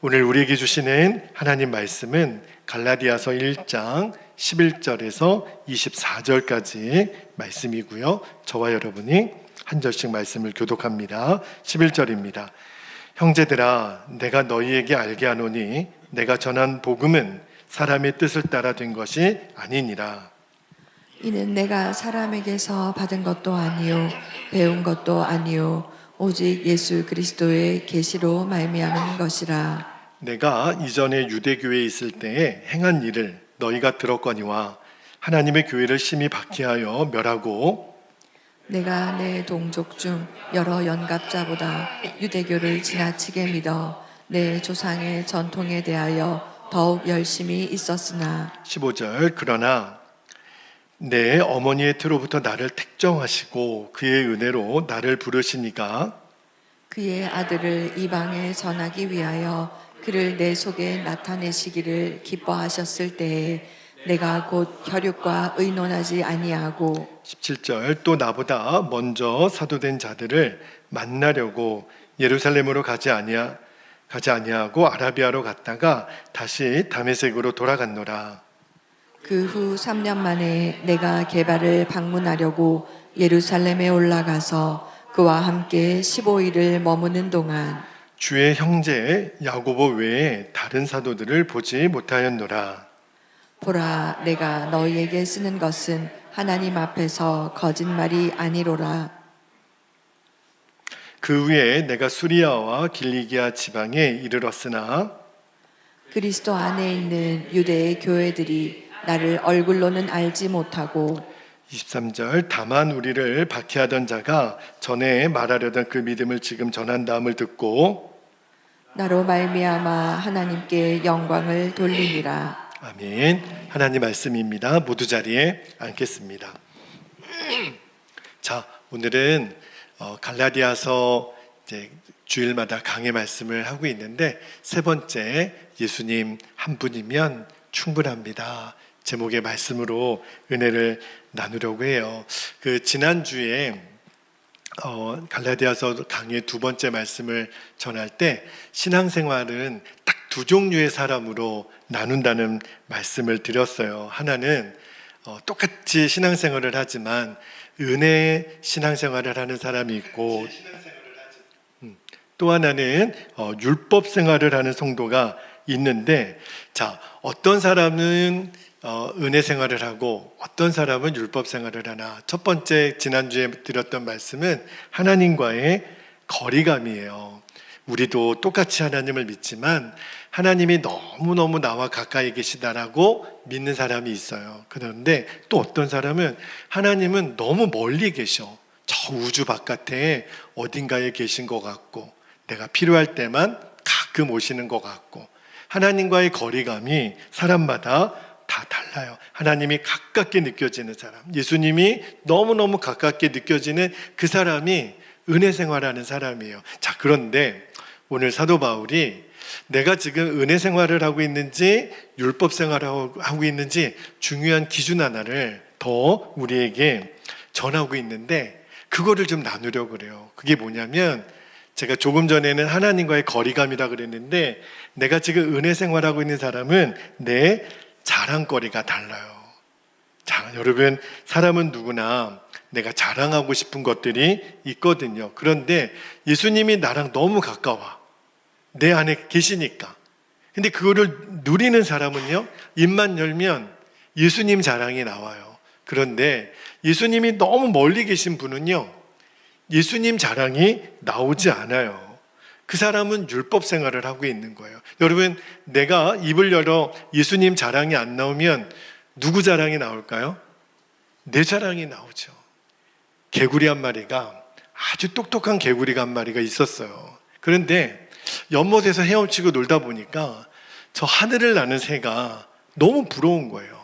오늘 우리에게 주시는 하나님 말씀은 갈라디아서 1장 11절에서 24절까지 말씀이고요. 저와 여러분이 한 절씩 말씀을 교독합니다. 11절입니다. 형제들아, 내가 너희에게 알게 하노니 내가 전한 복음은 사람의 뜻을 따라 된 것이 아니니라. 이는 내가 사람에게서 받은 것도 아니요 배운 것도 아니요 오직 예수 그리스도의 계시로 말미암은 것이라. 내가 이전에 유대교회에 있을 때에 행한 일을 너희가 들었거니와 하나님의 교회를 심히 박해하여 멸하고 내가 내 동족 중 여러 연갑자보다 유대교를 지나치게 믿어 내 조상의 전통에 대하여 더욱 열심히 있었으나 15절 그러나 내 어머니의 태로부터 나를 택정하시고 그의 은혜로 나를 부르시니까 그의 아들을 이방에 전하기 위하여 그를 내 속에 나타내시기를 기뻐하셨을 때에 내가 곧 혈육과 의논하지 아니하고 17절 또 나보다 먼저 사도된 자들을 만나려고 예루살렘으로 가지 아니하고 아라비아로 갔다가 다시 다메섹으로 돌아갔노라. 그 후 3년 만에 내가 게바를 방문하려고 예루살렘에 올라가서 그와 함께 15일을 머무는 동안 주의 형제 야고보 외에 다른 사도들을 보지 못하였노라. 보라, 내가 너희에게 쓰는 것은 하나님 앞에서 거짓말이 아니로라. 그 후에 내가 수리아와 길리기아 지방에 이르렀으나 그리스도 안에 있는 유대의 교회들이 나를 얼굴로는 알지 못하고 23절 다만 우리를 박해하던 자가 전에 말하려던 그 믿음을 지금 전한다음을 듣고 나로 말미암아 하나님께 영광을 돌리니라. 아멘. 하나님 말씀입니다. 모두 자리에 앉겠습니다. 자, 오늘은 갈라디아서 이제 주일마다 강해 말씀을 하고 있는데 세 번째 예수님 한 분이면 충분합니다. 제목의 말씀으로 은혜를 나누려고 해요. 그 지난주에 갈라디아서 강의 두 번째 말씀을 전할 때 신앙생활은 딱 두 종류의 사람으로 나눈다는 말씀을 드렸어요. 하나는 똑같이 신앙생활을 하지만 은혜 신앙생활을 하는 사람이 있고 또 하나는 율법 생활을 하는 성도가 있는데 자, 어떤 사람은 은혜 생활을 하고 어떤 사람은 율법 생활을 하나. 첫 번째 지난주에 드렸던 말씀은 하나님과의 거리감이에요. 우리도 똑같이 하나님을 믿지만 하나님이 너무너무 나와 가까이 계시다라고 믿는 사람이 있어요. 그런데 또 어떤 사람은 하나님은 너무 멀리 계셔. 저 우주 바깥에 어딘가에 계신 것 같고 내가 필요할 때만 가끔 오시는 것 같고 하나님과의 거리감이 사람마다 다 달라요. 하나님이 가깝게 느껴지는 사람, 예수님이 너무너무 가깝게 느껴지는 그 사람이 은혜 생활하는 사람이에요. 자, 그런데 오늘 사도 바울이 내가 지금 은혜 생활을 하고 있는지 율법 생활을 하고 있는지 중요한 기준 하나를 더 우리에게 전하고 있는데 그거를 좀 나누려고 그래요. 그게 뭐냐면 제가 조금 전에는 하나님과의 거리감이라 그랬는데 내가 지금 은혜 생활하고 있는 사람은 내 자랑거리가 달라요. 자, 여러분, 사람은 누구나 내가 자랑하고 싶은 것들이 있거든요. 그런데 예수님이 나랑 너무 가까워. 내 안에 계시니까. 근데 그거를 누리는 사람은요, 입만 열면 예수님 자랑이 나와요. 그런데 예수님이 너무 멀리 계신 분은요, 예수님 자랑이 나오지 않아요. 그 사람은 율법 생활을 하고 있는 거예요. 여러분, 내가 입을 열어 예수님 자랑이 안 나오면 누구 자랑이 나올까요? 내 자랑이 나오죠. 개구리 한 마리가 아주 똑똑한 개구리가 한 마리가 있었어요. 그런데 연못에서 헤엄치고 놀다 보니까 저 하늘을 나는 새가 너무 부러운 거예요.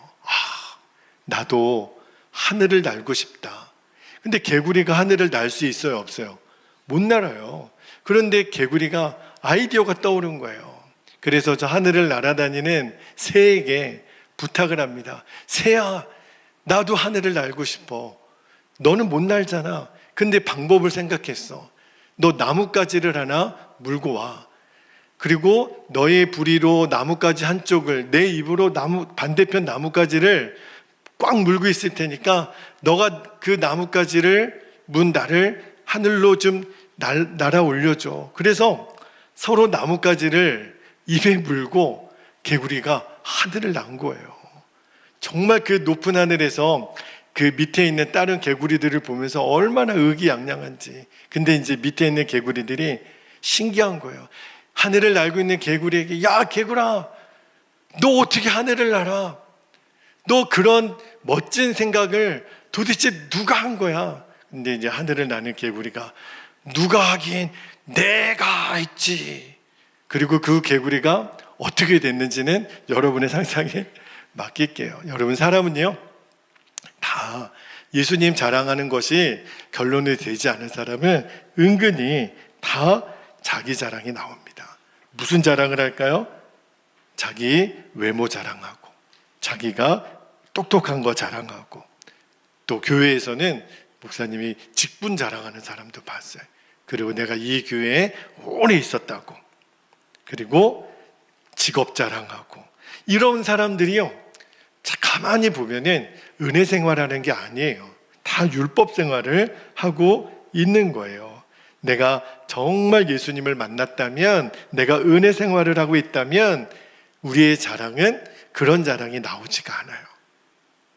나도 하늘을 날고 싶다. 근데 개구리가 하늘을 날 수 있어요, 없어요? 못 날아요. 그런데 개구리가 아이디어가 떠오른 거예요. 그래서 저 하늘을 날아다니는 새에게 부탁을 합니다. 새야, 나도 하늘을 날고 싶어. 너는 못 날잖아. 근데 방법을 생각했어. 너 나뭇가지를 하나 물고 와. 그리고 너의 부리로 나뭇가지 한쪽을, 내 입으로 반대편 나뭇가지를 꽉 물고 있을 테니까 너가 그 나뭇가지를 문 나를 하늘로 좀 날아 올려줘. 그래서 서로 나뭇가지를 입에 물고 개구리가 하늘을 난 거예요. 정말 그 높은 하늘에서 그 밑에 있는 다른 개구리들을 보면서 얼마나 의기양양한지. 근데 이제 밑에 있는 개구리들이 신기한 거예요. 하늘을 날고 있는 개구리에게, 야 개구라, 너 어떻게 하늘을 날아? 너 그런 멋진 생각을 도대체 누가 한 거야? 근데 이제 하늘을 나는 개구리가, 누가 하긴 내가 했지. 그리고 그 개구리가 어떻게 됐는지는 여러분의 상상에 맡길게요. 여러분, 사람은요 다 예수님 자랑하는 것이 결론이 되지 않은 사람은 은근히 다 자기 자랑이 나옵니다. 무슨 자랑을 할까요? 자기 외모 자랑하고, 자기가 똑똑한 거 자랑하고, 또 교회에서는 목사님이 직분 자랑하는 사람도 봤어요. 그리고 내가 이 교회에 오래 있었다고, 그리고 직업 자랑하고, 이런 사람들이요, 가만히 보면은 은혜 생활하는 게 아니에요. 다 율법 생활을 하고 있는 거예요. 내가 정말 예수님을 만났다면, 내가 은혜 생활을 하고 있다면 우리의 자랑은 그런 자랑이 나오지가 않아요.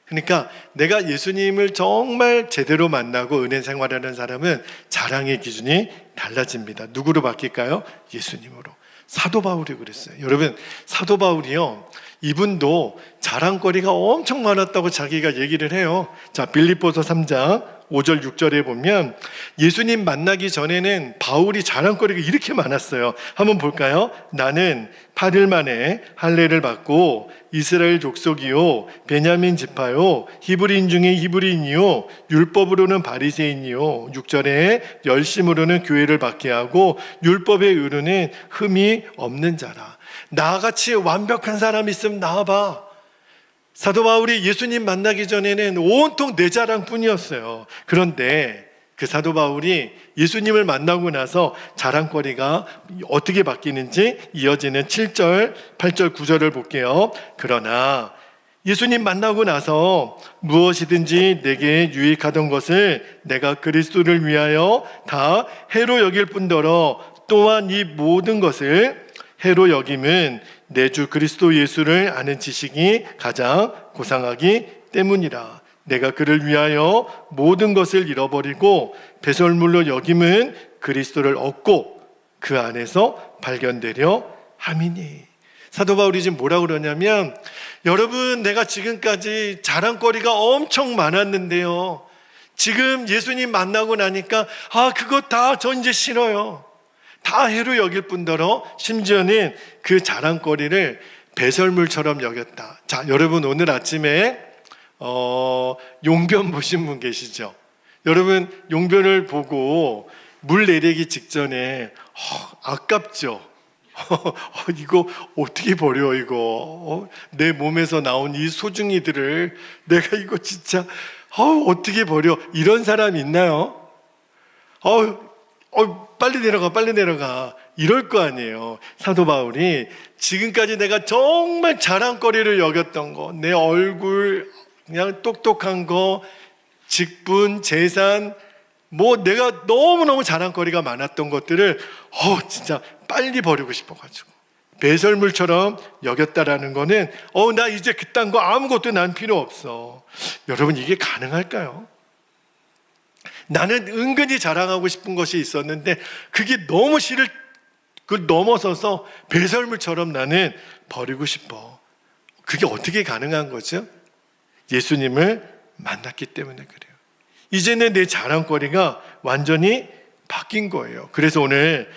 그러니까 내가 예수님을 정말 제대로 만나고 은혜 생활하는 사람은 자랑의 기준이 달라집니다. 누구로 바뀔까요? 예수님으로. 사도 바울이 그랬어요. 여러분, 사도 바울이요, 이분도 자랑거리가 엄청 많았다고 자기가 얘기를 해요. 자, 빌립보서 3장 5절 6절에 보면 예수님 만나기 전에는 바울이 자랑거리가 이렇게 많았어요. 한번 볼까요? 나는 8일 만에 할례를 받고 이스라엘 족속이요, 베냐민 지파요, 히브리인 중에 히브리인이요, 율법으로는 바리새인이요, 6절에 열심으로는 교회를 받게 하고 율법의 의로는 흠이 없는 자라. 나같이 완벽한 사람 있으면 나와봐. 사도 바울이 예수님 만나기 전에는 온통 내 자랑뿐이었어요. 그런데 그 사도 바울이 예수님을 만나고 나서 자랑거리가 어떻게 바뀌는지 이어지는 7절, 8절, 9절을 볼게요. 그러나 예수님 만나고 나서 무엇이든지 내게 유익하던 것을 내가 그리스도를 위하여 다 해로 여길 뿐더러 또한 이 모든 것을 해로 여김은 내 주 그리스도 예수를 아는 지식이 가장 고상하기 때문이라. 내가 그를 위하여 모든 것을 잃어버리고 배설물로 여김은 그리스도를 얻고 그 안에서 발견되려 함이니. 사도 바울이 지금 뭐라고 그러냐면, 여러분, 내가 지금까지 자랑거리가 엄청 많았는데요, 지금 예수님 만나고 나니까 그거 다 저 이제 싫어요. 다 해로 여길 뿐더러 심지어는 그 자랑거리를 배설물처럼 여겼다. 자, 여러분, 오늘 아침에 용변 보신 분 계시죠? 여러분, 용변을 보고 물 내리기 직전에 아깝죠? 이거 어떻게 버려, 이거? 내 몸에서 나온 이 소중이들을 내가 이거 진짜 어떻게 버려? 이런 사람 있나요? 빨리 내려가 이럴 거 아니에요. 사도 바울이 지금까지 내가 정말 자랑거리를 여겼던 거, 내 얼굴, 그냥 똑똑한 거, 직분, 재산, 내가 너무너무 자랑거리가 많았던 것들을 진짜 빨리 버리고 싶어가지고 배설물처럼 여겼다라는 거는 나 이제 그딴 거 아무것도 난 필요 없어. 여러분, 이게 가능할까요? 나는 은근히 자랑하고 싶은 것이 있었는데 그게 너무 싫을, 그걸 넘어서서 배설물처럼 나는 버리고 싶어. 그게 어떻게 가능한 거죠? 예수님을 만났기 때문에 그래요. 이제는 내 자랑거리가 완전히 바뀐 거예요. 그래서 오늘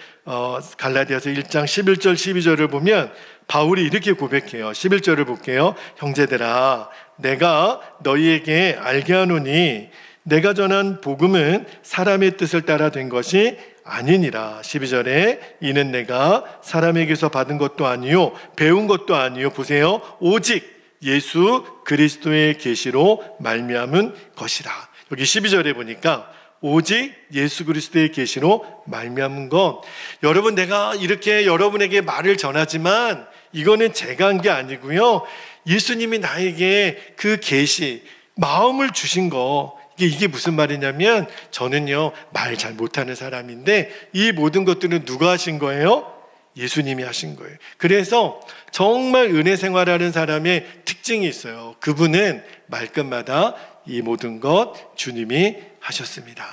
갈라디아서 1장 11절 12절을 보면 바울이 이렇게 고백해요. 11절을 볼게요. 형제들아, 내가 너희에게 알게 하노니 내가 전한 복음은 사람의 뜻을 따라 된 것이 아니니라. 12절에 이는 내가 사람에게서 받은 것도 아니요 배운 것도 아니요, 보세요, 오직 예수 그리스도의 계시로 말미암은 것이라. 여기 12절에 보니까 오직 예수 그리스도의 계시로 말미암은 것. 여러분, 내가 이렇게 여러분에게 말을 전하지만 이거는 제가 한 게 아니고요, 예수님이 나에게 그 계시, 마음을 주신 거. 이게 무슨 말이냐면, 저는요 말 잘 못하는 사람인데 이 모든 것들은 누가 하신 거예요? 예수님이 하신 거예요. 그래서 정말 은혜 생활하는 사람의 특징이 있어요. 그분은 말끝마다 이 모든 것 주님이 하셨습니다.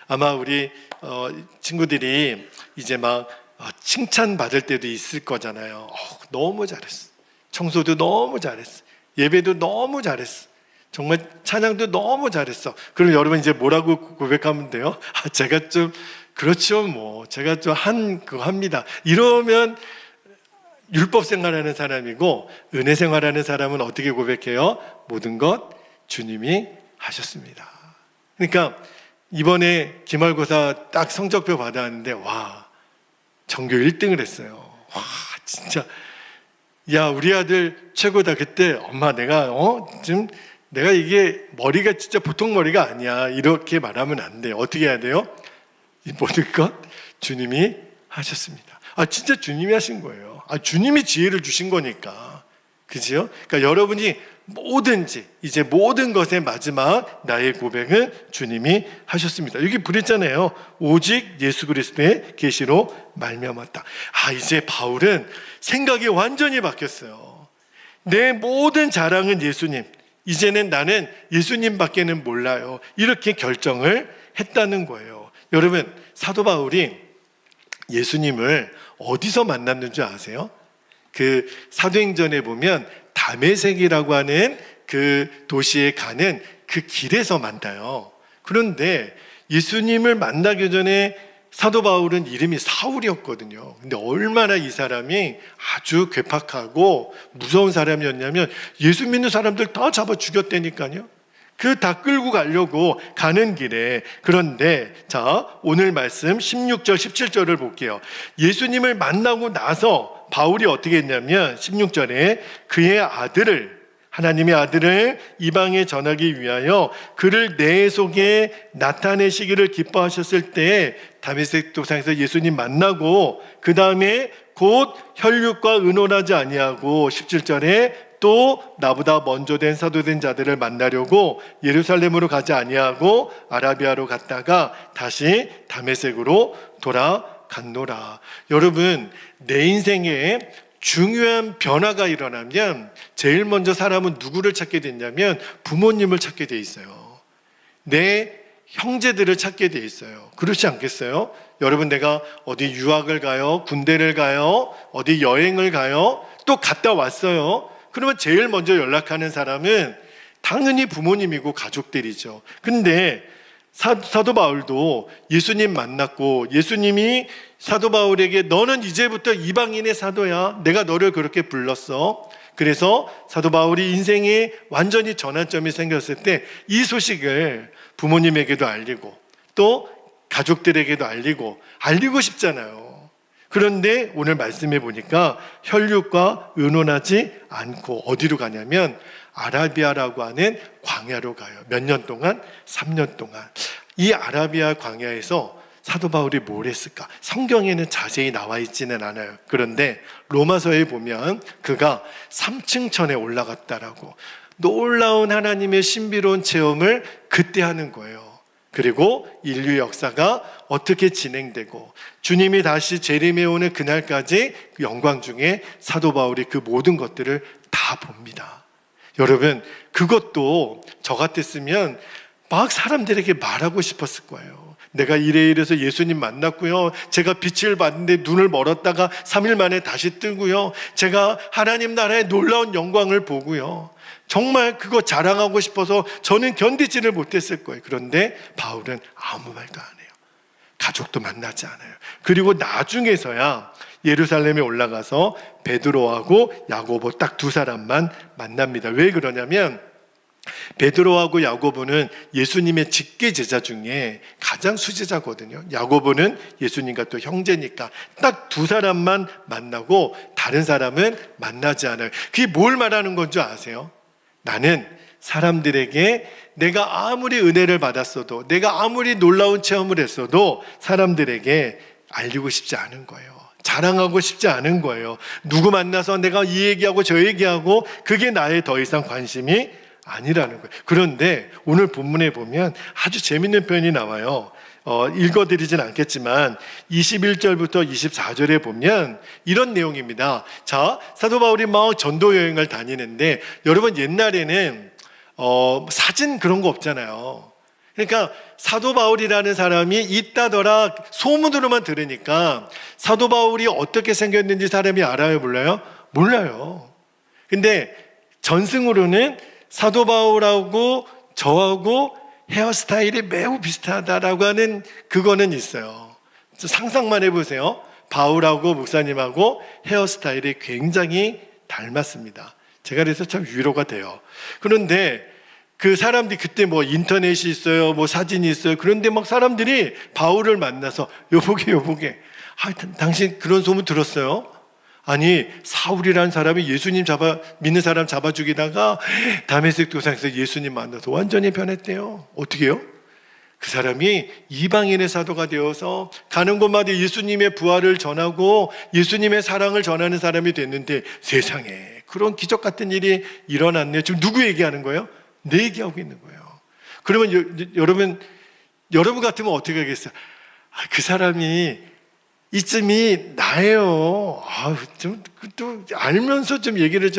아마 우리 친구들이 이제 막 칭찬받을 때도 있을 거잖아요. 너무 잘했어. 청소도 너무 잘했어. 예배도 너무 잘했어. 정말 찬양도 너무 잘했어. 그럼 여러분 이제 뭐라고 고백하면 돼요? 제가 좀 그렇죠, 뭐 제가 좀 그거 합니다. 이러면 율법 생활하는 사람이고, 은혜 생활하는 사람은 어떻게 고백해요? 모든 것 주님이 하셨습니다. 그러니까 이번에 기말고사 딱 성적표 받았는데, 와, 전교 1등을 했어요. 와, 진짜, 야, 우리 아들 최고다. 그때 엄마 내가 지금 내가 이게 머리가 진짜 보통 머리가 아니야, 이렇게 말하면 안 돼요. 어떻게 해야 돼요? 이 모든 것 주님이 하셨습니다. 진짜 주님이 하신 거예요. 주님이 지혜를 주신 거니까. 그지요? 그러니까 여러분이 뭐든지 이제 모든 것의 마지막 나의 고백은 주님이 하셨습니다. 여기 부르잖아요. 오직 예수 그리스도의 계시로 말미암았다. 이제 바울은 생각이 완전히 바뀌었어요. 내 모든 자랑은 예수님. 이제는 나는 예수님밖에는 몰라요. 이렇게 결정을 했다는 거예요. 여러분, 사도 바울이 예수님을 어디서 만났는 줄 아세요? 그 사도행전에 보면 다메섹이라고 하는 그 도시에 가는 그 길에서 만나요. 그런데 예수님을 만나기 전에 사도 바울은 이름이 사울이었거든요. 근데 얼마나 이 사람이 아주 괴팍하고 무서운 사람이었냐면 예수 믿는 사람들 다 잡아 죽였다니까요. 그 다 끌고 가려고 가는 길에. 그런데 자, 오늘 말씀 16절 17절을 볼게요. 예수님을 만나고 나서 바울이 어떻게 했냐면 16절에 그의 아들을, 하나님의 아들을 이방에 전하기 위하여 그를 내 속에 나타내시기를 기뻐하셨을 때 다메섹 도상에서 예수님 만나고 그 다음에 곧 혈육과 의논하지 아니하고 17절에 또 나보다 먼저 된 사도된 자들을 만나려고 예루살렘으로 가지 아니하고 아라비아로 갔다가 다시 다메섹으로 돌아갔노라. 여러분, 내 인생에 중요한 변화가 일어나면 제일 먼저 사람은 누구를 찾게 됐냐면 부모님을 찾게 돼 있어요. 내 형제들을 찾게 돼 있어요. 그렇지 않겠어요? 여러분, 내가 어디 유학을 가요? 군대를 가요? 어디 여행을 가요? 또 갔다 왔어요. 그러면 제일 먼저 연락하는 사람은 당연히 부모님이고 가족들이죠. 근데 사도 바울도 예수님 만났고 예수님이 사도 바울에게 너는 이제부터 이방인의 사도야. 내가 너를 그렇게 불렀어. 그래서 사도 바울이 인생에 완전히 전환점이 생겼을 때 이 소식을 부모님에게도 알리고 또 가족들에게도 알리고 싶잖아요. 그런데 오늘 말씀해 보니까 혈육과 의논하지 않고 어디로 가냐면 아라비아라고 하는 광야로 가요. 몇 년 동안? 3년 동안. 이 아라비아 광야에서 사도 바울이 뭘 했을까? 성경에는 자세히 나와 있지는 않아요. 그런데 로마서에 보면 그가 3층 천에 올라갔다라고, 놀라운 하나님의 신비로운 체험을 그때 하는 거예요. 그리고 인류 역사가 어떻게 진행되고 주님이 다시 재림해 오는 그날까지 그 영광 중에 사도 바울이 그 모든 것들을 다 봅니다. 여러분, 그것도 저 같았으면 막 사람들에게 말하고 싶었을 거예요. 내가 이래서 예수님 만났고요. 제가 빛을 봤는데 눈을 멀었다가 3일 만에 다시 뜨고요. 제가 하나님 나라의 놀라운 영광을 보고요. 정말 그거 자랑하고 싶어서 저는 견디지를 못했을 거예요. 그런데 바울은 아무 말도 안 해요. 가족도 만나지 않아요. 그리고 나중에서야 예루살렘에 올라가서 베드로하고 야고보 딱 두 사람만 만납니다. 왜 그러냐면 베드로하고 야고보는 예수님의 직계 제자 중에 가장 수제자거든요. 야고보는 예수님과 또 형제니까 딱 두 사람만 만나고 다른 사람은 만나지 않아요. 그게 뭘 말하는 건 줄 아세요? 나는 사람들에게 내가 아무리 은혜를 받았어도, 내가 아무리 놀라운 체험을 했어도 사람들에게 알리고 싶지 않은 거예요. 자랑하고 싶지 않은 거예요. 누구 만나서 내가 이 얘기하고 저 얘기하고 그게 나의 더 이상 관심이 아니라는 거예요. 그런데 오늘 본문에 보면 아주 재밌는 표현이 나와요. 읽어드리진 않겠지만 21절부터 24절에 보면 이런 내용입니다. 자, 사도 바울이 막 전도 여행을 다니는데, 여러분 옛날에는 사진 그런 거 없잖아요. 그러니까 사도 바울이라는 사람이 있다더라 소문으로만 들으니까 사도 바울이 어떻게 생겼는지 사람이 알아요, 몰라요? 몰라요. 근데 전승으로는 사도 바울하고 저하고 헤어스타일이 매우 비슷하다라고 하는 그거는 있어요. 상상만 해보세요. 바울하고 목사님하고 헤어스타일이 굉장히 닮았습니다. 제가 그래서 참 위로가 돼요. 그런데 그 사람들이 그때 뭐 인터넷이 있어요, 뭐 사진이 있어요. 그런데 막 사람들이 바울을 만나서 여보게 당신 그런 소문 들었어요? 아니, 사울이라는 사람이 예수님 믿는 사람 잡아 죽이다가 다메섹 도상에서 예수님 만나서 완전히 변했대요. 어떻게 해요? 그 사람이 이방인의 사도가 되어서 가는 곳마다 예수님의 부활을 전하고 예수님의 사랑을 전하는 사람이 됐는데, 세상에 그런 기적 같은 일이 일어났네요. 지금 누구 얘기하는 거예요? 내 얘기하고 있는 거예요. 그러면 여러분 같으면 어떻게 하겠어요? 그 사람이 이쯤이 나예요. 또 알면서 좀 얘기를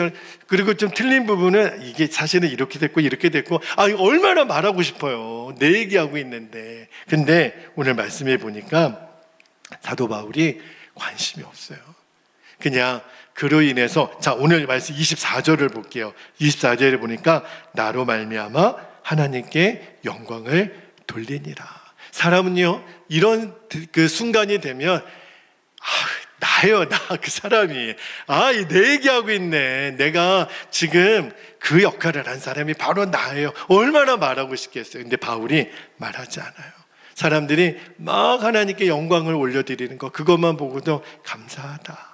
그리고 좀 틀린 부분은 이게 사실은 이렇게 됐고 이거 얼마나 말하고 싶어요. 내 얘기하고 있는데. 근데 오늘 말씀해 보니까 사도 바울이 관심이 없어요. 그냥 그로 인해서, 자, 오늘 말씀 24절을 볼게요. 24절에 보니까 나로 말미암아 하나님께 영광을 돌리니라. 사람은요, 이런 그 순간이 되면 나예요, 그 사람이. 내 얘기하고 있네. 내가 지금 그 역할을 한 사람이 바로 나예요. 얼마나 말하고 싶겠어요. 근데 바울이 말하지 않아요. 사람들이 막 하나님께 영광을 올려드리는 거, 그것만 보고도 감사하다.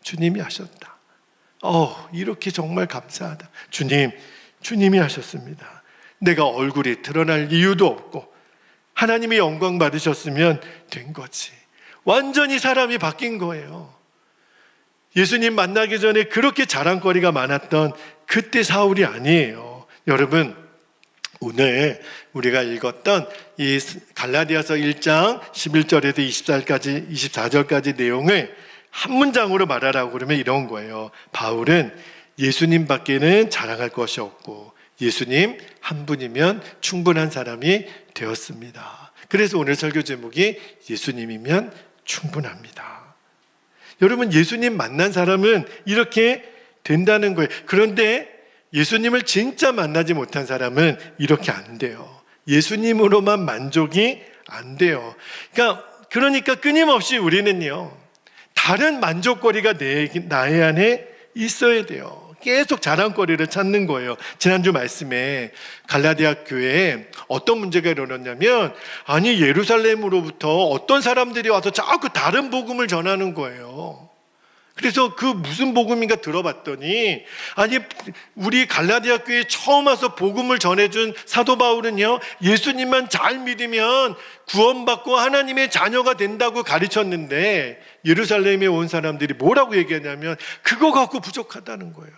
주님이 하셨다. 이렇게 정말 감사하다. 주님이 하셨습니다. 내가 얼굴이 드러날 이유도 없고 하나님의 영광 받으셨으면 된 거지. 완전히 사람이 바뀐 거예요. 예수님 만나기 전에 그렇게 자랑거리가 많았던 그때 사울이 아니에요. 여러분, 오늘 우리가 읽었던 이 갈라디아서 1장 11절에서 24절까지 내용을 한 문장으로 말하라고 그러면 이런 거예요. 바울은 예수님밖에는 자랑할 것이 없고 예수님 한 분이면 충분한 사람이 되었습니다. 그래서 오늘 설교 제목이 예수님이면 충분합니다. 여러분, 예수님 만난 사람은 이렇게 된다는 거예요. 그런데 예수님을 진짜 만나지 못한 사람은 이렇게 안 돼요. 예수님으로만 만족이 안 돼요. 그러니까 끊임없이 우리는요, 다른 만족거리가 나의 안에 있어야 돼요. 계속 자랑거리를 찾는 거예요. 지난주 말씀에 갈라디아 교회에 어떤 문제가 일어났냐면, 예루살렘으로부터 어떤 사람들이 와서 자꾸 다른 복음을 전하는 거예요. 그래서 그 무슨 복음인가 들어봤더니, 우리 갈라디아 교회에 처음 와서 복음을 전해준 사도 바울은요, 예수님만 잘 믿으면 구원받고 하나님의 자녀가 된다고 가르쳤는데, 예루살렘에 온 사람들이 뭐라고 얘기하냐면 그거 갖고 부족하다는 거예요.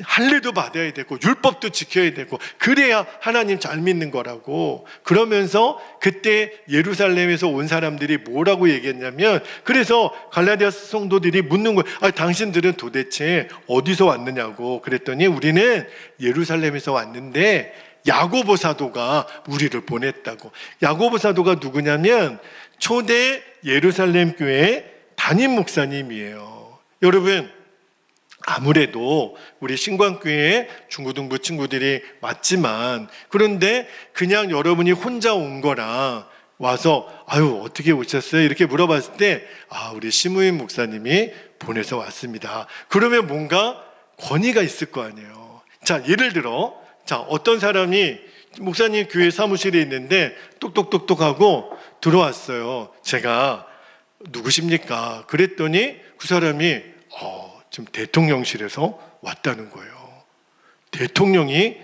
할례도 받아야 되고 율법도 지켜야 되고 그래야 하나님 잘 믿는 거라고. 그러면서 그때 예루살렘에서 온 사람들이 뭐라고 얘기했냐면, 그래서 갈라디아 성도들이 묻는 거예요. 당신들은 도대체 어디서 왔느냐고. 그랬더니 우리는 예루살렘에서 왔는데 야고보 사도가 우리를 보냈다고. 야고보 사도가 누구냐면 초대 예루살렘 교회 담임 목사님이에요. 여러분, 아무래도 우리 신광교회에 중고등부 친구들이 왔지만, 그런데 그냥 여러분이 혼자 온 거라 와서 어떻게 오셨어요? 이렇게 물어봤을 때 우리 심우임 목사님이 보내서 왔습니다. 그러면 뭔가 권위가 있을 거 아니에요. 자, 예를 들어 어떤 사람이 목사님 교회 사무실에 있는데 똑똑똑똑 하고 들어왔어요. 제가 누구십니까? 그랬더니 그 사람이 지금 대통령실에서 왔다는 거예요. 대통령이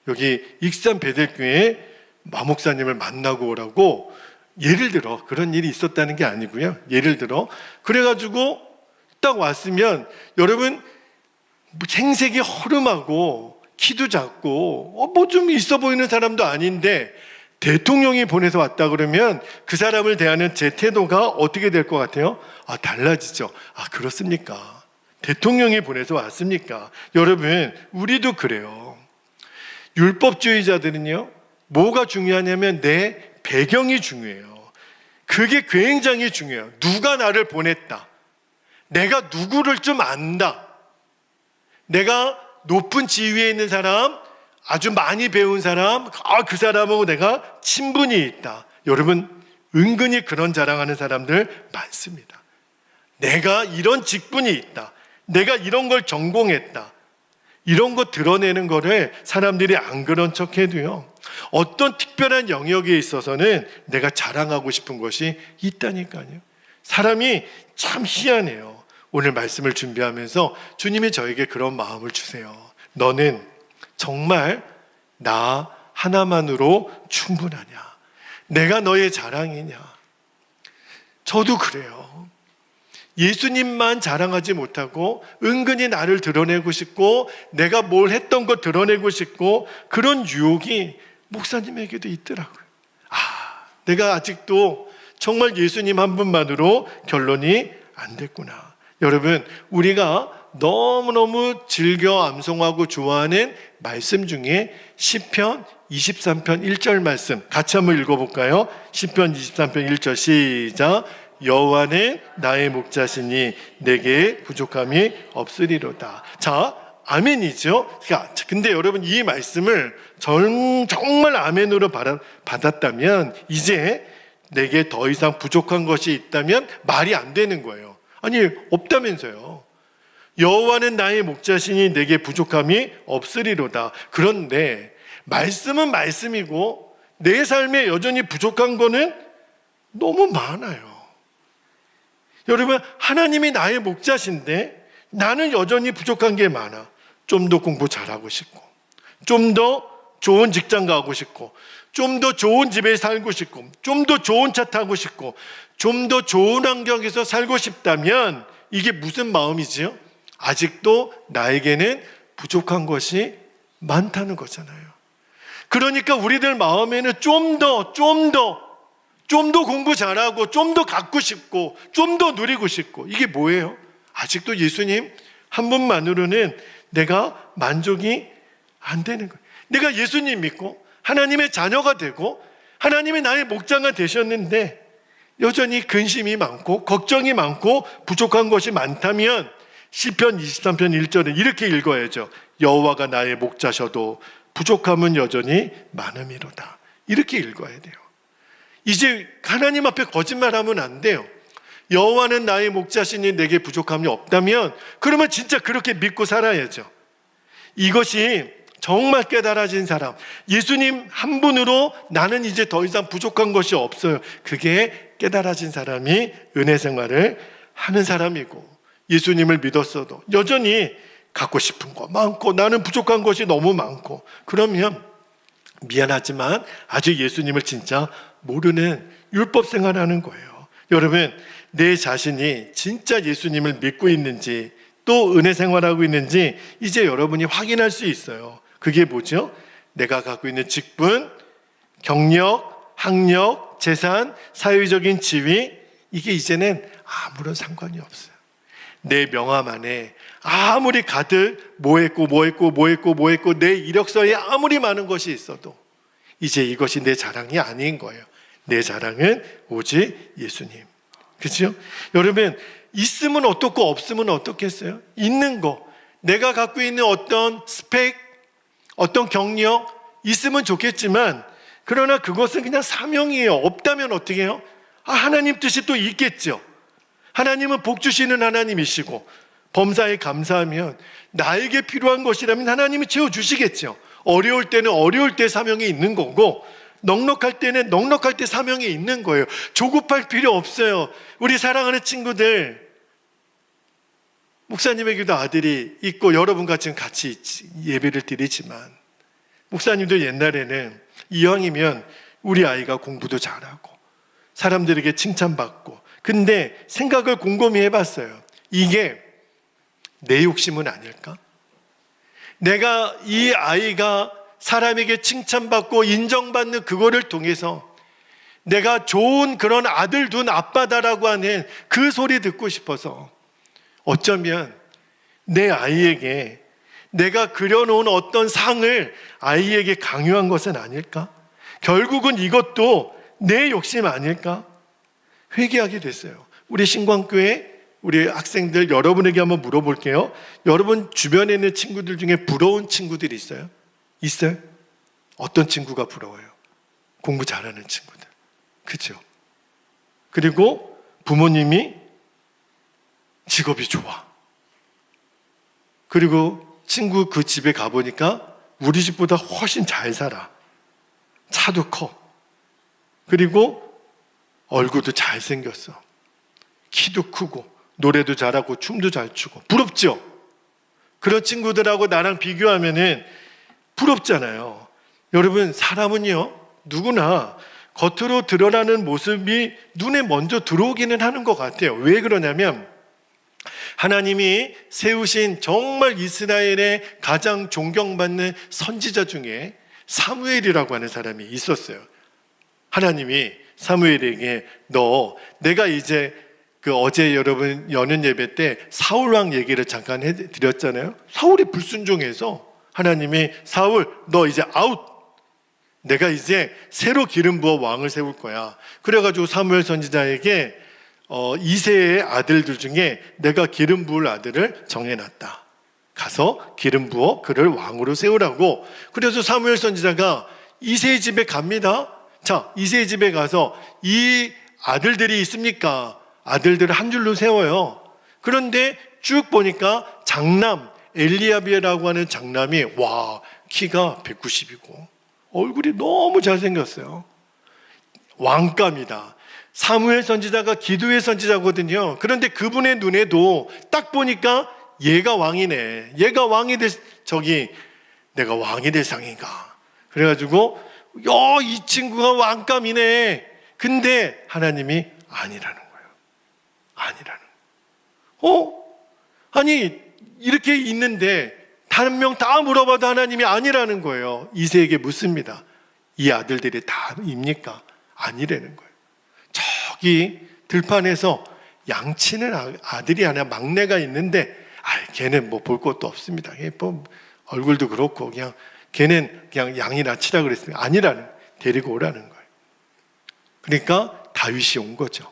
여기 익산 베델교회 마목사님을 만나고 오라고, 예를 들어 그런 일이 있었다는 게 아니고요. 예를 들어 그래가지고 딱 왔으면, 여러분 생색이 허름하고 키도 작고 뭐 좀 있어 보이는 사람도 아닌데 대통령이 보내서 왔다 그러면 그 사람을 대하는 제 태도가 어떻게 될 것 같아요? 달라지죠. 그렇습니까? 대통령이 보내서 왔습니까? 여러분, 우리도 그래요. 율법주의자들은요, 뭐가 중요하냐면 내 배경이 중요해요. 그게 굉장히 중요해요. 누가 나를 보냈다, 내가 누구를 좀 안다, 내가 높은 지위에 있는 사람, 아주 많이 배운 사람, 그 사람하고 내가 친분이 있다. 여러분, 은근히 그런 자랑하는 사람들 많습니다. 내가 이런 직분이 있다, 내가 이런 걸 전공했다, 이런 거 드러내는 거를 사람들이 안 그런 척 해도요, 어떤 특별한 영역에 있어서는 내가 자랑하고 싶은 것이 있다니까요. 사람이 참 희한해요. 오늘 말씀을 준비하면서 주님이 저에게 그런 마음을 주세요. 너는 정말 나 하나만으로 충분하냐? 내가 너의 자랑이냐? 저도 그래요. 예수님만 자랑하지 못하고 은근히 나를 드러내고 싶고 내가 뭘 했던 거 드러내고 싶고, 그런 유혹이 목사님에게도 있더라고요. 내가 아직도 정말 예수님 한 분만으로 결론이 안 됐구나. 여러분, 우리가 너무너무 즐겨 암송하고 좋아하는 말씀 중에 시편 23편 1절 말씀 같이 한번 읽어볼까요? 시편 23편 1절 시작. 여호와는 나의 목자시니 내게 부족함이 없으리로다. 자, 아멘이죠. 근데 여러분, 이 말씀을 정말 아멘으로 받았다면 이제 내게 더 이상 부족한 것이 있다면 말이 안 되는 거예요. 아니, 없다면서요. 여호와는 나의 목자시니 내게 부족함이 없으리로다. 그런데 말씀은 말씀이고 내 삶에 여전히 부족한 거는 너무 많아요. 여러분, 하나님이 나의 목자신데 나는 여전히 부족한 게 많아. 좀 더 공부 잘하고 싶고, 좀 더 좋은 직장 가고 싶고, 좀 더 좋은 집에 살고 싶고, 좀 더 좋은 차 타고 싶고, 좀 더 좋은 환경에서 살고 싶다면 이게 무슨 마음이지요? 아직도 나에게는 부족한 것이 많다는 거잖아요. 그러니까 우리들 마음에는 좀 더 공부 잘하고, 좀 더 갖고 싶고, 좀 더 누리고 싶고, 이게 뭐예요? 아직도 예수님 한 분만으로는 내가 만족이 안 되는 거예요. 내가 예수님 믿고 하나님의 자녀가 되고 하나님이 나의 목자가 되셨는데 여전히 근심이 많고 걱정이 많고 부족한 것이 많다면 시편 23편 1절에 이렇게 읽어야죠. 여호와가 나의 목자셔도 부족함은 여전히 많음이로다. 이렇게 읽어야 돼요. 이제 하나님 앞에 거짓말하면 안 돼요. 여호와는 나의 목자시니 내게 부족함이 없다면 그러면 진짜 그렇게 믿고 살아야죠. 이것이 정말 깨달아진 사람, 예수님 한 분으로 나는 이제 더 이상 부족한 것이 없어요, 그게 깨달아진 사람이 은혜 생활을 하는 사람이고, 예수님을 믿었어도 여전히 갖고 싶은 거 많고 나는 부족한 것이 너무 많고, 그러면 미안하지만 아직 예수님을 진짜 모르는 율법 생활하는 거예요. 여러분, 내 자신이 진짜 예수님을 믿고 있는지 또 은혜 생활하고 있는지 이제 여러분이 확인할 수 있어요. 그게 뭐죠? 내가 갖고 있는 직분, 경력, 학력, 재산, 사회적인 지위, 이게 이제는 아무런 상관이 없어요. 내 명함 안에 아무리 가득 뭐 했고 내 이력서에 아무리 많은 것이 있어도 이제 이것이 내 자랑이 아닌 거예요. 내 자랑은 오직 예수님. 그렇죠? 여러분, 있으면 어떻고 없으면 어떻겠어요? 있는 거, 내가 갖고 있는 어떤 스펙, 어떤 경력 있으면 좋겠지만, 그러나 그것은 그냥 사명이에요. 없다면 어떻게 해요? 하나님 뜻이 또 있겠죠. 하나님은 복 주시는 하나님이시고 범사에 감사하면 나에게 필요한 것이라면 하나님이 채워주시겠죠. 어려울 때는 어려울 때 사명이 있는 거고, 넉넉할 때는 넉넉할 때 사명이 있는 거예요. 조급할 필요 없어요. 우리 사랑하는 친구들, 목사님에게도 아들이 있고 여러분과 지금 같이 예배를 드리지만 목사님도 옛날에는 이왕이면 우리 아이가 공부도 잘하고 사람들에게 칭찬받고, 근데 생각을 곰곰이 해봤어요. 이게 내 욕심은 아닐까? 내가 이 아이가 사람에게 칭찬받고 인정받는 그거를 통해서 내가 좋은 그런 아들 둔 아빠다라고 하는 그 소리 듣고 싶어서 어쩌면 내 아이에게 내가 그려놓은 어떤 상을 아이에게 강요한 것은 아닐까? 결국은 이것도 내 욕심 아닐까? 회개하게 됐어요. 우리 신광교회 우리 학생들 여러분에게 한번 물어볼게요. 여러분 주변에 있는 친구들 중에 부러운 친구들이 있어요? 있어요? 어떤 친구가 부러워요? 공부 잘하는 친구들. 그죠? 그리고 부모님이 직업이 좋아. 그리고 친구 그 집에 가보니까 우리 집보다 훨씬 잘 살아. 차도 커. 그리고 얼굴도 잘생겼어. 키도 크고 노래도 잘하고 춤도 잘 추고. 부럽죠? 그런 친구들하고 나랑 비교하면은 부럽잖아요. 여러분, 사람은요 누구나 겉으로 드러나는 모습이 눈에 먼저 들어오기는 하는 것 같아요. 왜 그러냐면 하나님이 세우신 정말 이스라엘의 가장 존경받는 선지자 중에 사무엘이라고 하는 사람이 있었어요. 하나님이 사무엘에게 너 내가 이제 어제 여러분 여는 예배 때 사울왕 얘기를 잠깐 해드렸잖아요. 사울이 불순종해서 하나님이 사울 너 이제 아웃, 내가 이제 새로 기름 부어 왕을 세울 거야. 그래가지고 사무엘 선지자에게 이새의 아들들 중에 내가 기름 부을 아들을 정해놨다. 가서 기름 부어 그를 왕으로 세우라고. 그래서 사무엘 선지자가 이새의 집에 갑니다. 자, 이새의 집에 가서 이 아들들이 있습니까? 아들들을 한 줄로 세워요. 그런데 쭉 보니까 장남 엘리야비라고 하는 장남이 와 키가 190이고 얼굴이 너무 잘생겼어요. 왕감이다. 사무엘 선지자가 기도의 선지자거든요. 그런데 그분의 눈에도 딱 보니까 얘가 왕이네. 얘가 왕이 될 내가 왕이 될 상인가. 그래가지고 이 친구가 왕감이네. 근데 하나님이 아니라는 거예요. 아니라는 거예요. 아니 이렇게 있는데 다른 명 다 물어봐도 하나님이 아니라는 거예요. 이새에게 묻습니다. 이 아들들이 다입니까? 아니라는 거예요. 저기 들판에서 양치는 아들이 하나 막내가 있는데 걔는 뭐 볼 것도 없습니다. 뭐 얼굴도 그렇고 그냥 걔는 그냥 양이나 치라 그랬으니까 아니라는, 데리고 오라는 거예요. 그러니까 다윗이 온 거죠.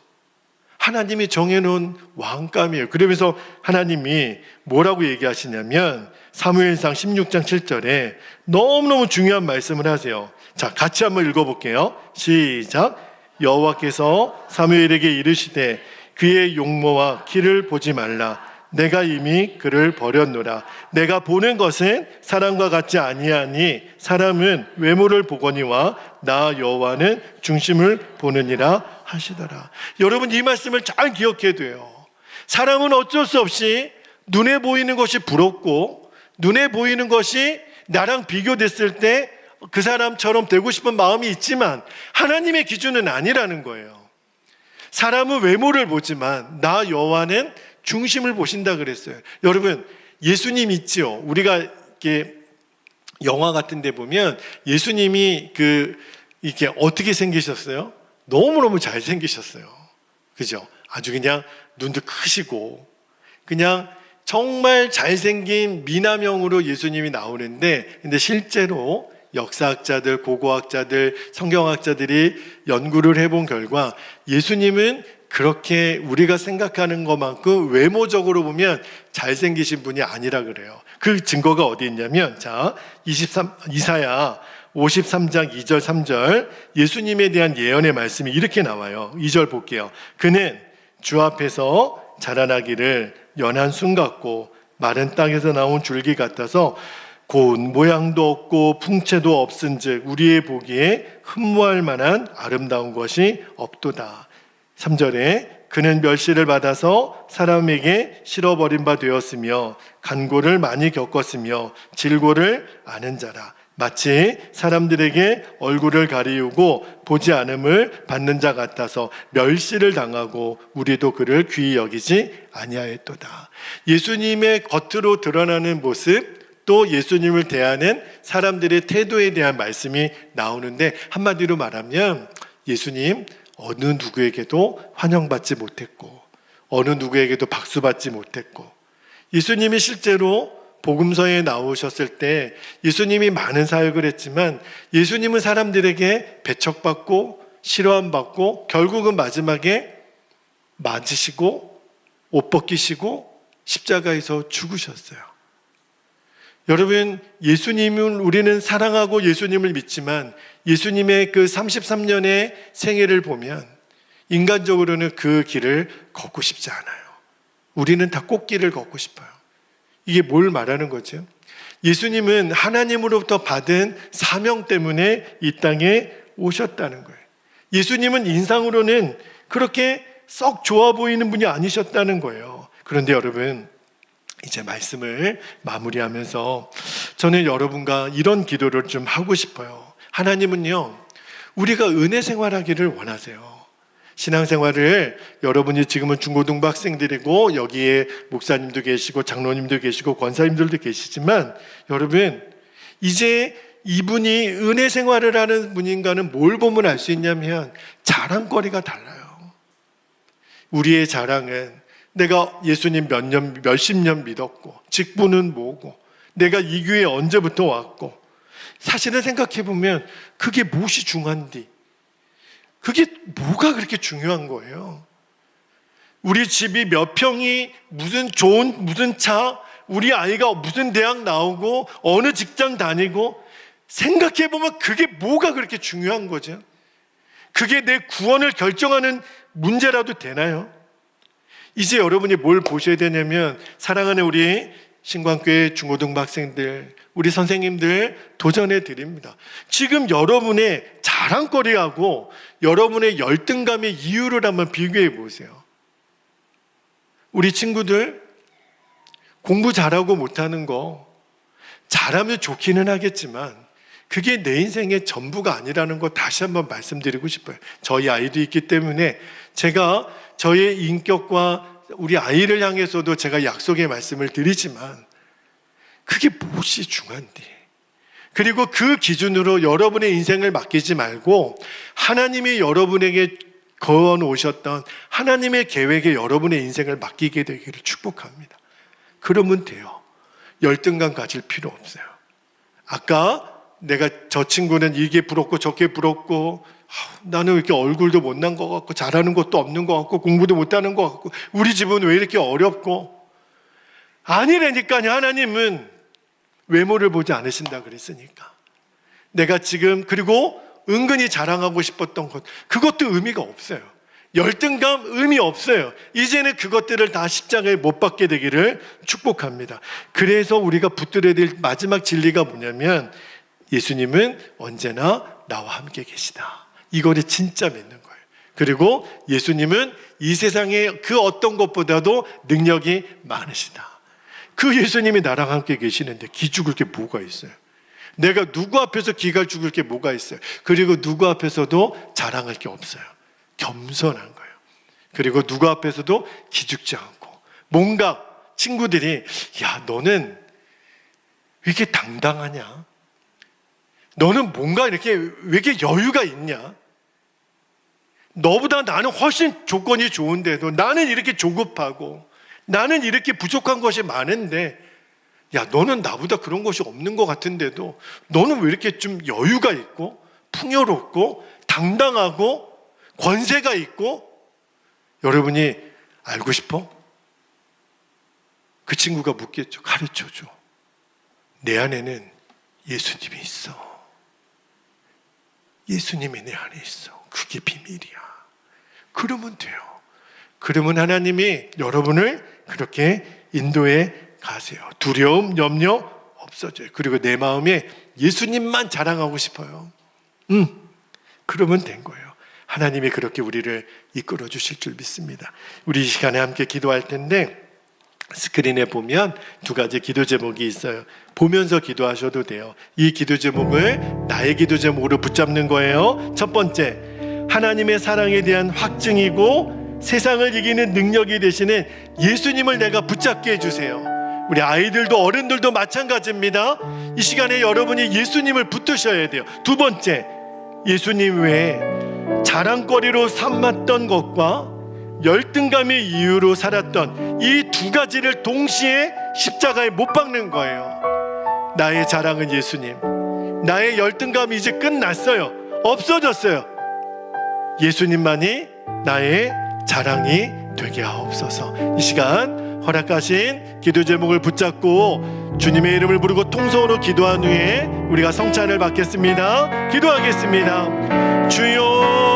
하나님이 정해놓은 왕감이에요. 그러면서 하나님이 뭐라고 얘기하시냐면 사무엘상 16장 7절에 너무너무 중요한 말씀을 하세요. 자, 같이 한번 읽어볼게요. 시작. 여호와께서 사무엘에게 이르시되 그의 용모와 키를 보지 말라. 내가 이미 그를 버렸노라. 내가 보는 것은 사람과 같지 아니하니 사람은 외모를 보거니와 나 여호와는 중심을 보느니라 하시더라. 여러분 이 말씀을 잘 기억해야 돼요. 사람은 어쩔 수 없이 눈에 보이는 것이 부럽고 눈에 보이는 것이 나랑 비교됐을 때 그 사람처럼 되고 싶은 마음이 있지만 하나님의 기준은 아니라는 거예요. 사람은 외모를 보지만 나 여호와는 중심을 보신다 그랬어요. 여러분 예수님 있죠. 우리가 이렇게 영화 같은 데 보면 예수님이 이렇게 어떻게 생기셨어요? 너무너무 잘생기셨어요. 그죠? 아주 그냥 눈도 크시고 그냥 정말 잘생긴 미남형으로 예수님이 나오는데, 근데 실제로 역사학자들, 고고학자들, 성경학자들이 연구를 해본 결과 예수님은 그렇게 우리가 생각하는 것만큼 외모적으로 보면 잘생기신 분이 아니라 그래요. 그 증거가 어디 있냐면 자, 이사야 53장 2절 3절 예수님에 대한 예언의 말씀이 이렇게 나와요. 2절 볼게요. 그는 주 앞에서 자라나기를 연한 순 같고 마른 땅에서 나온 줄기 같아서 고운 모양도 없고 풍채도 없은즉 우리의 보기에 흠모할 만한 아름다운 것이 없도다. 3절에 그는 멸시를 받아서 사람에게 실어버린 바 되었으며 간고를 많이 겪었으며 질고를 아는 자라. 마치 사람들에게 얼굴을 가리우고 보지 않음을 받는 자 같아서 멸시를 당하고 우리도 그를 귀히 여기지 아니하였도다. 예수님의 겉으로 드러나는 모습, 또 예수님을 대하는 사람들의 태도에 대한 말씀이 나오는데, 한마디로 말하면 예수님 어느 누구에게도 환영받지 못했고 어느 누구에게도 박수받지 못했고, 예수님이 실제로 복음서에 나오셨을 때 예수님이 많은 사역을 했지만 예수님은 사람들에게 배척받고 싫어함받고 결국은 마지막에 맞으시고 옷 벗기시고 십자가에서 죽으셨어요. 여러분, 예수님은 우리는 사랑하고 예수님을 믿지만 예수님의 그 33년의 생애를 보면 인간적으로는 그 길을 걷고 싶지 않아요. 우리는 다 꽃길을 걷고 싶어요. 이게 뭘 말하는 거죠? 예수님은 하나님으로부터 받은 사명 때문에 이 땅에 오셨다는 거예요. 예수님은 인상으로는 그렇게 썩 좋아 보이는 분이 아니셨다는 거예요. 그런데 여러분, 이제 말씀을 마무리하면서 저는 여러분과 이런 기도를 좀 하고 싶어요. 하나님은요, 우리가 은혜 생활하기를 원하세요. 신앙생활을 여러분이 지금은 중고등부 학생들이고 여기에 목사님도 계시고 장로님도 계시고 권사님들도 계시지만, 여러분 이제 이분이 은혜 생활을 하는 분인가는 뭘 보면 알 수 있냐면 자랑거리가 달라요. 우리의 자랑은 내가 예수님 몇십 년 믿었고 직분은 뭐고 내가 이 교회에 언제부터 왔고, 사실은 생각해 보면 그게 무엇이 중요한디? 그게 뭐가 그렇게 중요한 거예요? 우리 집이 몇 평이 무슨 차, 우리 아이가 무슨 대학 나오고 어느 직장 다니고, 생각해 보면 그게 뭐가 그렇게 중요한 거죠? 그게 내 구원을 결정하는 문제라도 되나요? 이제 여러분이 뭘 보셔야 되냐면, 사랑하는 우리 신광교회 중고등부 학생들, 우리 선생님들 도전해 드립니다. 지금 여러분의 자랑거리하고 여러분의 열등감의 이유를 한번 비교해 보세요. 우리 친구들 공부 잘하고 못하는 거 잘하면 좋기는 하겠지만 그게 내 인생의 전부가 아니라는 거 다시 한번 말씀드리고 싶어요. 저희 아이도 있기 때문에 제가 저의 인격과 우리 아이를 향해서도 제가 약속의 말씀을 드리지만 그게 무엇이 중요한데, 그리고 그 기준으로 여러분의 인생을 맡기지 말고 하나님이 여러분에게 거어 놓으셨던 하나님의 계획에 여러분의 인생을 맡기게 되기를 축복합니다. 그러면 돼요. 열등감 가질 필요 없어요. 아까 내가 저 친구는 이게 부럽고 저게 부럽고 나는 왜 이렇게 얼굴도 못난 것 같고 잘하는 것도 없는 것 같고 공부도 못하는 것 같고 우리 집은 왜 이렇게 어렵고, 아니라니까요. 하나님은 외모를 보지 않으신다 그랬으니까. 내가 지금 그리고 은근히 자랑하고 싶었던 것, 그것도 의미가 없어요. 열등감 의미 없어요. 이제는 그것들을 다 십자가에 못 박게 되기를 축복합니다. 그래서 우리가 붙들어야 될 마지막 진리가 뭐냐면 예수님은 언제나 나와 함께 계시다. 이거를 진짜 믿는 거예요. 그리고 예수님은 이 세상의 그 어떤 것보다도 능력이 많으시다. 그 예수님이 나랑 함께 계시는데 기 죽을 게 뭐가 있어요? 내가 누구 앞에서 기가 죽을 게 뭐가 있어요? 그리고 누구 앞에서도 자랑할 게 없어요. 겸손한 거예요. 그리고 누구 앞에서도 기죽지 않고, 뭔가 친구들이 야 너는 왜 이렇게 당당하냐? 너는 뭔가 이렇게 왜 이렇게 여유가 있냐? 너보다 나는 훨씬 조건이 좋은데도 나는 이렇게 조급하고 나는 이렇게 부족한 것이 많은데, 야 너는 나보다 그런 것이 없는 것 같은데도 너는 왜 이렇게 좀 여유가 있고 풍요롭고 당당하고 권세가 있고. 여러분이 알고 싶어? 그 친구가 묻겠죠. 가르쳐줘. 내 안에는 예수님이 있어. 예수님이 내 안에 있어. 그게 비밀이야. 그러면 돼요. 그러면 하나님이 여러분을 그렇게 인도해 가세요. 두려움, 염려 없어져요. 그리고 내 마음에 예수님만 자랑하고 싶어요. 그러면 된 거예요. 하나님이 그렇게 우리를 이끌어 주실 줄 믿습니다. 우리 이 시간에 함께 기도할 텐데 스크린에 보면 두 가지 기도 제목이 있어요. 보면서 기도하셔도 돼요. 이 기도 제목을 나의 기도 제목으로 붙잡는 거예요. 첫 번째, 하나님의 사랑에 대한 확증이고 세상을 이기는 능력이 되시는 예수님을 내가 붙잡게 해주세요. 우리 아이들도 어른들도 마찬가지입니다. 이 시간에 여러분이 예수님을 붙드셔야 돼요. 두 번째, 예수님 외에 자랑거리로 삼았던 것과 열등감의 이유로 살았던 이 두 가지를 동시에 십자가에 못 박는 거예요. 나의 자랑은 예수님, 나의 열등감이 이제 끝났어요. 없어졌어요. 예수님만이 나의 자랑이 되게 하옵소서. 이 시간 허락하신 기도 제목을 붙잡고 주님의 이름을 부르고 통성으로 기도한 후에 우리가 성찬을 받겠습니다. 기도하겠습니다. 주여